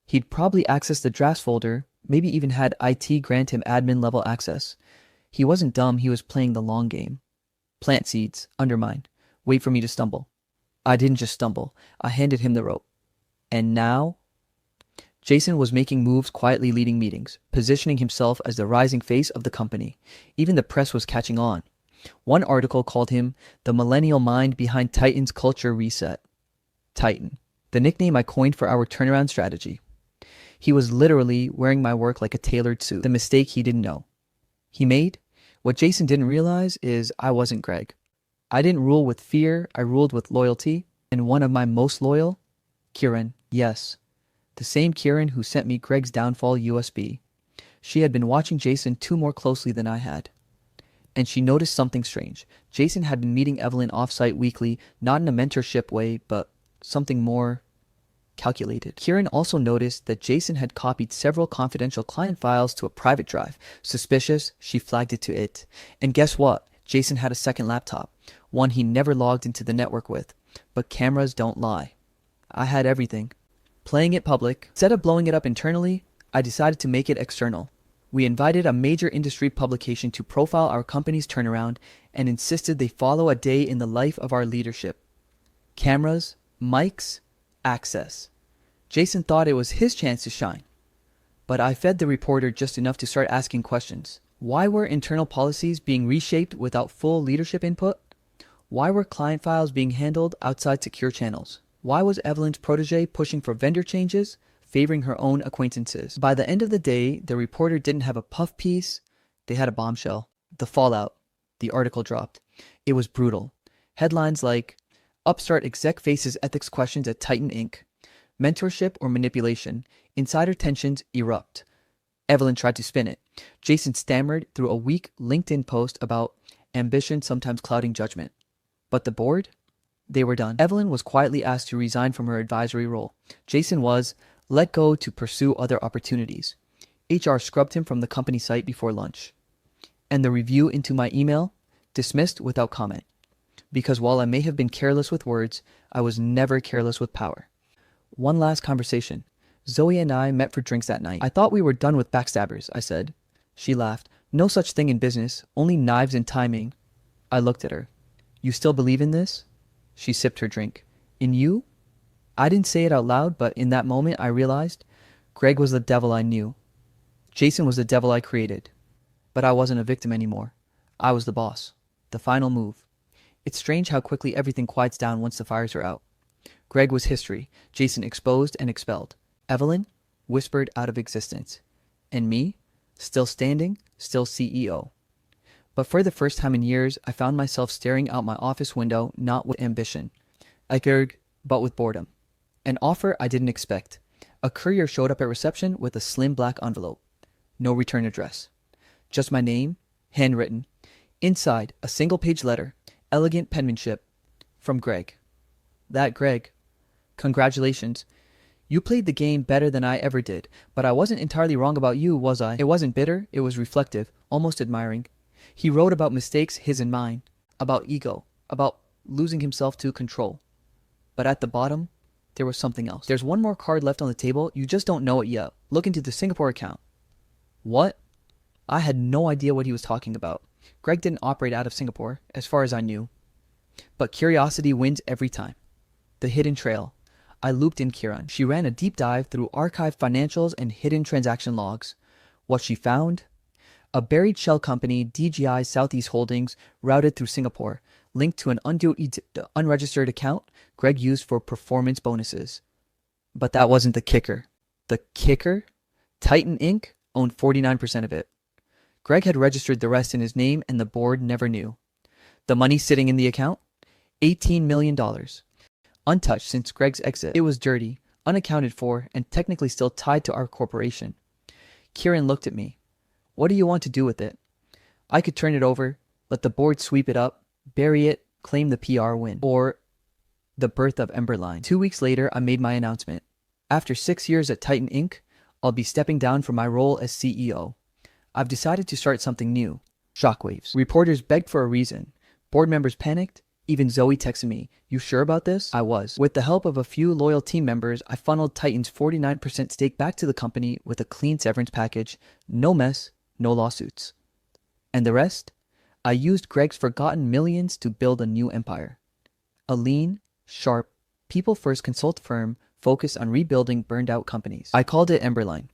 He'd probably accessed the drafts folder, maybe even had IT grant him admin level access. He wasn't dumb, he was playing the long game. Plant seeds, undermine, wait for me to stumble. I didn't just stumble, I handed him the rope. And now? Jason was making moves, quietly leading meetings, positioning himself as the rising face of the company. Even the press was catching on. One article called him the millennial mind behind Titan's culture reset. Titan, the nickname I coined for our turnaround strategy. He was literally wearing my work like a tailored suit. The mistake he didn't know. He made? What Jason didn't realize is I wasn't Greg. I didn't rule with fear, I ruled with loyalty. And one of my most loyal? Kieran, yes. The same Kieran who sent me Greg's downfall USB. She had been watching Jason too more closely than I had. And she noticed something strange. Jason had been meeting Evelyn off-site weekly, not in a mentorship way, but something more calculated. Kieran also noticed that Jason had copied several confidential client files to a private drive. Suspicious, she flagged it to it. And guess what? Jason had a second laptop, one he never logged into the network with. But cameras don't lie. I had everything. Playing it public, instead of blowing it up internally, I decided to make it external. We invited a major industry publication to profile our company's turnaround and insisted they follow a day in the life of our leadership. Cameras, mics, access. Jason thought it was his chance to shine. But I fed the reporter just enough to start asking questions. Why were internal policies being reshaped without full leadership input? Why were client files being handled outside secure channels? Why was Evelyn's protege pushing for vendor changes, favoring her own acquaintances? By the end of the day, the reporter didn't have a puff piece, they had a bombshell. The fallout. The article dropped. It was brutal. Headlines like, Upstart exec faces ethics questions at Titan Inc. Mentorship or manipulation. Insider tensions erupt. Evelyn tried to spin it. Jason stammered through a weak LinkedIn post about ambition sometimes clouding judgment. But the board? They were done. Evelyn was quietly asked to resign from her advisory role. Jason was let go to pursue other opportunities. HR scrubbed him from the company site before lunch. And the review into my email? Dismissed without comment. Because while I may have been careless with words, I was never careless with power. One last conversation. Zoe and I met for drinks that night. I thought we were done with backstabbers, I said. She laughed. No such thing in business, only knives and timing. I looked at her. You still believe in this? She sipped her drink. In you? I didn't say it out loud, but in that moment I realized Greg was the devil I knew. Jason was the devil I created. But I wasn't a victim anymore. I was the boss. The final move. It's strange how quickly everything quiets down once the fires are out. Greg was history, Jason exposed and expelled. Evelyn whispered out of existence. And me, still standing, still CEO. But for the first time in years, I found myself staring out my office window, not with ambition, but with boredom. An offer I didn't expect. A courier showed up at reception with a slim black envelope. No return address. Just my name, handwritten. Inside, a single-page letter, elegant penmanship, from Greg. That Greg. Congratulations. You played the game better than I ever did, but I wasn't entirely wrong about you, was I? It wasn't bitter, it was reflective, almost admiring. He wrote about mistakes, his and mine, about ego, about losing himself to control. But at the bottom, there was something else. There's one more card left on the table, you just don't know it yet. Look into the Singapore account. What? I had no idea what he was talking about. Greg didn't operate out of Singapore, as far as I knew. But curiosity wins every time. The hidden trail. I looped in Kiran. She ran a deep dive through archived financials and hidden transaction logs. What she found? A buried shell company, DGI Southeast Holdings, routed through Singapore, linked to an unregistered account Greg used for performance bonuses. But that wasn't the kicker. The kicker? Titan Inc. owned 49% of it. Greg had registered the rest in his name and the board never knew. The money sitting in the account? $18 million. Untouched since Greg's exit. It was dirty, unaccounted for, and technically still tied to our corporation. Kieran looked at me. What do you want to do with it? I could turn it over, let the board sweep it up, bury it, claim the PR win. Or the birth of Emberline. 2 weeks later, I made my announcement. After 6 years at Titan Inc., I'll be stepping down from my role as CEO. I've decided to start something new. Shockwaves. Reporters begged for a reason. Board members panicked. Even Zoe texted me, "You sure about this?" I was. With the help of a few loyal team members, I funneled Titan's 49% stake back to the company with a clean severance package, no mess, no lawsuits. And the rest? I used Greg's forgotten millions to build a new empire. A lean, sharp, people-first consult firm focused on rebuilding burned-out companies. I called it Emberline.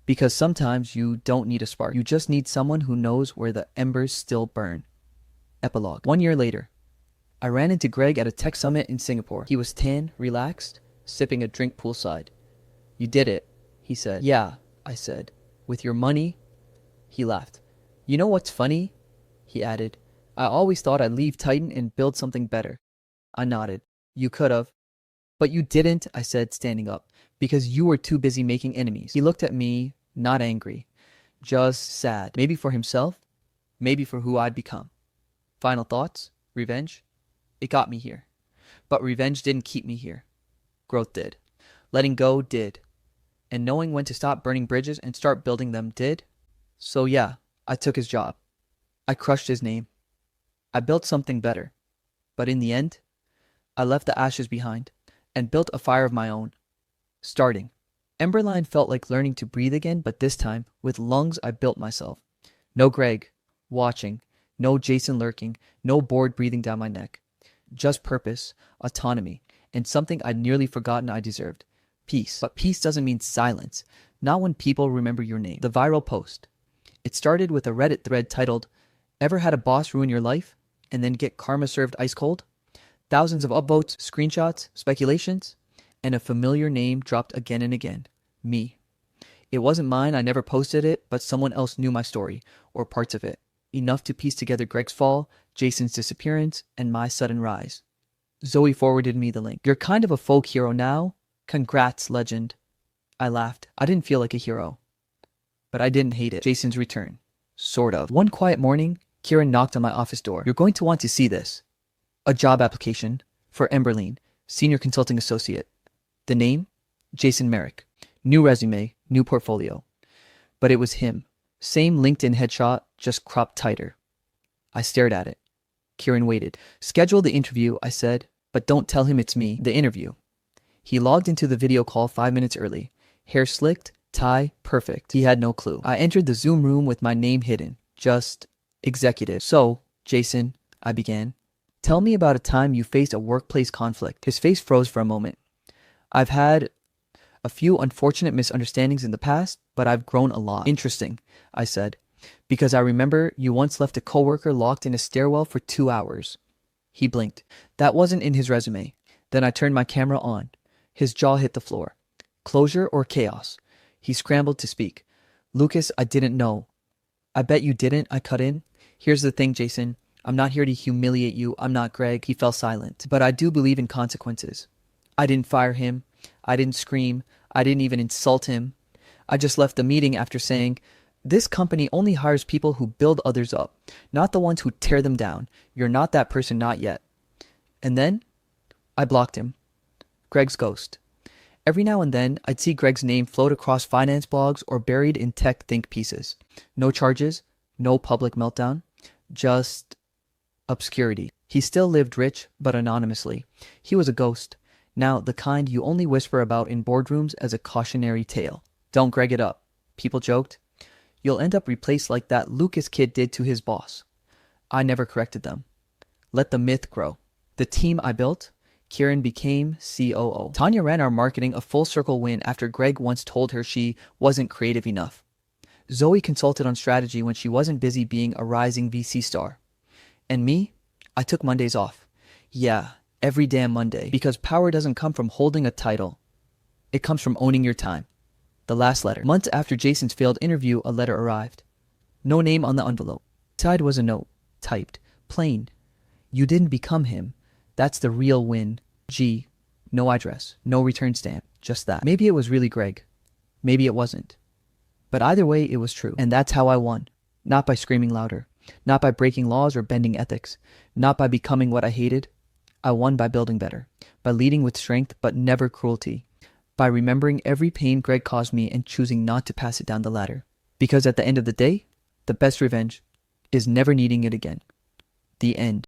Because sometimes you don't need a spark. You just need someone who knows where the embers still burn. Epilogue. 1 year later, I ran into Greg at a tech summit in Singapore. He was tan, relaxed, sipping a drink poolside. You did it, he said. Yeah, I said. With your money? He laughed. You know what's funny? He added. I always thought I'd leave Titan and build something better. I nodded. You could have. But you didn't, I said, standing up, because you were too busy making enemies. He looked at me, not angry, just sad. Maybe for himself, maybe for who I'd become. Final thoughts? Revenge? It got me here. But revenge didn't keep me here. Growth did. Letting go did. And knowing when to stop burning bridges and start building them did. So yeah, I took his job. I crushed his name. I built something better. But in the end, I left the ashes behind and built a fire of my own. Starting. Emberline felt like learning to breathe again, but this time, with lungs I built myself. No Greg, watching. No Jason lurking. No board breathing down my neck. Just purpose, autonomy, and something I'd nearly forgotten I deserved. Peace. But peace doesn't mean silence. Not when people remember your name. The viral post. It started with a Reddit thread titled, "Ever had a boss ruin your life and then get karma served ice cold?" Thousands of upvotes, screenshots, speculations, and a familiar name dropped again and again. Me. It wasn't mine, I never posted it, but someone else knew my story, or parts of it. Enough to piece together Greg's fall, Jason's disappearance, and my sudden rise. Zoe forwarded me the link. You're kind of a folk hero now. Congrats, legend. I laughed. I didn't feel like a hero. But I didn't hate it. Jason's return. Sort of. One quiet morning, Kieran knocked on my office door. You're going to want to see this. A job application for Emberline, Senior Consulting Associate. The name? Jason Merrick. New resume, new portfolio. But it was him. Same LinkedIn headshot, just cropped tighter. I stared at it. Kieran waited. Schedule the interview, I said, but don't tell him it's me. The interview. He logged into the video call 5 minutes early. Hair slicked, tie perfect. He had no clue. I entered the Zoom room with my name hidden. Just executive. So, Jason, I began. Tell me about a time you faced a workplace conflict. His face froze for a moment. I've had a few unfortunate misunderstandings in the past, but I've grown a lot. Interesting, I said, because I remember you once left a coworker locked in a stairwell for 2 hours. He blinked. That wasn't in his resume. Then I turned my camera on. His jaw hit the floor. Closure or chaos? He scrambled to speak. Lucas, I didn't know. I bet you didn't, I cut in. Here's the thing, Jason. I'm not here to humiliate you. I'm not Greg. He fell silent. But I do believe in consequences. I didn't fire him. I didn't scream. I didn't even insult him. I just left the meeting after saying, this company only hires people who build others up, not the ones who tear them down. You're not that person, not yet. And then I blocked him. Greg's ghost. Every now and then, I'd see Greg's name float across finance blogs or buried in tech think pieces. No charges, no public meltdown, just obscurity. He still lived rich, but anonymously. He was a ghost. Now, the kind you only whisper about in boardrooms as a cautionary tale. Don't Greg it up. People joked. You'll end up replaced like that Lucas kid did to his boss. I never corrected them. Let the myth grow. The team I built, Kieran became COO. Tanya ran our marketing, a full circle win after Greg once told her she wasn't creative enough. Zoe consulted on strategy when she wasn't busy being a rising VC star. And me? I took Mondays off. Yeah, every damn Monday. Because power doesn't come from holding a title. It comes from owning your time. The last letter. Months after Jason's failed interview, a letter arrived. No name on the envelope. Inside was a note, typed, plain. You didn't become him. That's the real win. G. No address, no return stamp, just that. Maybe it was really Greg. Maybe it wasn't. But either way, it was true. And that's how I won. Not by screaming louder. Not by breaking laws or bending ethics. Not by becoming what I hated. I won by building better. By leading with strength, but never cruelty. By remembering every pain Greg caused me and choosing not to pass it down the ladder. Because at the end of the day, the best revenge is never needing it again. The end.